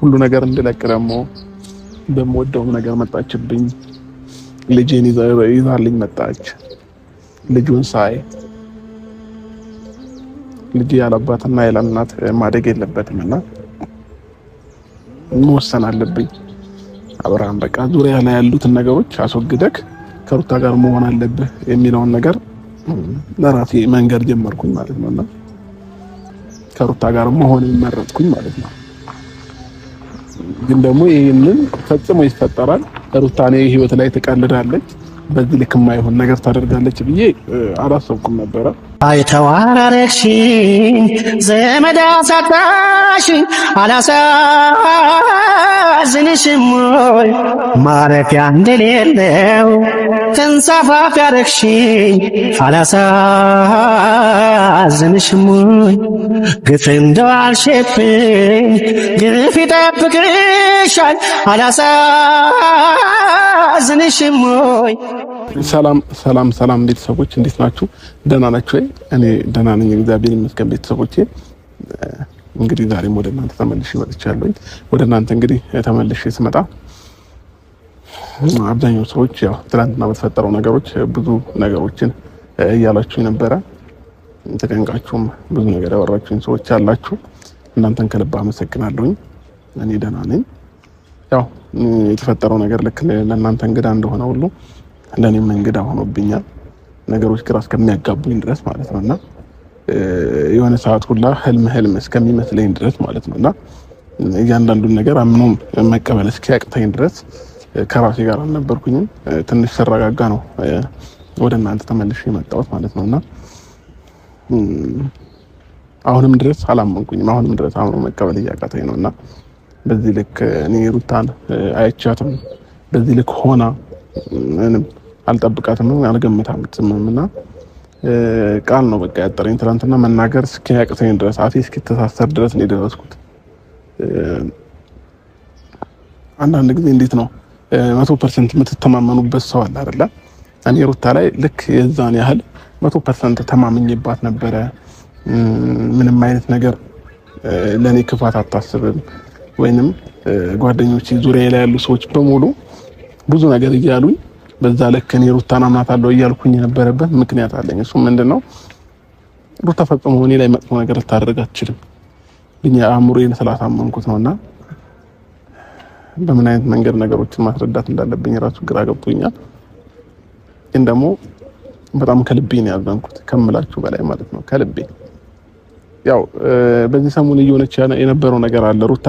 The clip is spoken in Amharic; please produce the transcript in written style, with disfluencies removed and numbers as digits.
ሁሉ ነገር እንድለቅ ደግሞ በምወደው ነገር መጣችብኝ። ልጄን ይዛልኝ መጣች። ልጁን ሳይ ልጅ ያለአባትና ያለእናት ማደግ የለበትምና መወሰን አለብኝ። አብርሃም በቃ ዙሪያ ላይ ያሉትን ነገሮች አስወግደክ ከሩታ ጋር መሆን አለብህ የሚለውን ነገር ለራሴ መንገድ ጀመርኩኝ ማለት ነውና ከሩታ ጋር መሆን መረጥኩኝ ማለት ነው። ግን ደግሞ ይሄንን ፈጽሞ ይፈጠራል ሩታ እኔ ህይወት ላይ ትቀልዳለች በዚህ ልክ የማይሆን ነገር ታደርጋለች ብዬ አላሰብኩም ነበር። አይተዋረክሽኝ ዘመድ አሳጣሽኝ አላሳዝንሽም ወይ ማረፊያ እንደሌለው ተንሳፋፊ አረክሽኝ አላሳዝንሽም ወይ ግፍ እንደዋልሽብኝ ግፍ ይጠብቅሻል አላሳዝንሽም ወይ። ሰላም ቤተሰቦች እንዴት ናችሁ? ደህና ናችሁ ወይ? እኔ ደህና ነኝ እግዚአብሔር ይመስገን። ቤተሰቦቼ እንግዲህ ዛሬም ወደ እናንተ ተመልሼ መጥቻለሁ። ወደ እናንተ እንግዲህ ተመልሼ ስመጣ አብዛኛው ሰዎች ያው ትናንትና በተፈጠረው ነገሮች ብዙ ነገሮችን እያላችሁ ነበረ። ተጨንቃችሁም ብዙ ነገር ያወራችሁኝ ሰዎች አላችሁ። እናንተን ከልብ አመሰግናለሁ። እኔ ደህና ነኝ። ያው የተፈጠረው ነገር ልክ ለእናንተ እንግዳ እንደሆነ ሁሉ ለኔም እንግዳ ሆኖብኛል። ነገሮች ግራ እስከሚያጋቡኝ ድረስ ማለት ነውና የሆነ ሰዓት ሁላ ህልም እስከሚመስለኝ ድረስ ማለት ነውና እያንዳንዱን ነገር አምኖም መቀበል እስኪያቅተኝ ድረስ ከራሴ ጋር አልነበርኩኝም። ትንሽ ሰረጋጋ ነው ወደ እናንተ ተመልሼ የመጣሁት ማለት ነውና አሁንም ድረስ አላመንኩኝም። አሁንም ድረስ አምኖ መቀበል እያቃተኝ ነውና በዚህ ልክ እኔ ሩታን አይቻትም በዚህ ልክ ሆና ምንም አልጠብቃትም አልገምታምና ቃል ነው በቃ ያጠረኝ። ትናንትና መናገር እስኪያቅተኝ ድረስ አፌ እስኪተሳሰር ድረስ ነው የደረስኩት። አንዳንድ ጊዜ እንዴት ነው 100% የምትተማመኑበት ሰው አለ አይደለ? እኔ ሩታ ላይ ልክ የዛን ያህል 100% ተማምኜባት ነበረ። ምንም አይነት ነገር ለኔ ክፋት አታስብም ወይንም ጓደኞቼ ዙሪያ ላይ ያሉ ሰዎች በሙሉ ብዙ ነገር እያሉኝ በዛ ልክ እኔ ሩታን አምናታለሁ እያልኩኝ የነበረበት ምክንያት አለኝ። እሱ ምንድነው ሩታ ፈጽሞ እኔ ላይ መጥፎ ነገር ልታደርግ አትችልም ብኛ አእምሮዬን ስላሳመንኩት ነውና በምን አይነት መንገድ ነገሮችን ማስረዳት እንዳለብኝ ራሱ ግራ ገብቶኛል። ግን ደግሞ በጣም ከልቤ ነው ያዘንኩት ከምላችሁ በላይ ማለት ነው ከልቤ። ያው በዚህ ሰሞን እየሆነች የነበረው ነገር አለ ሩታ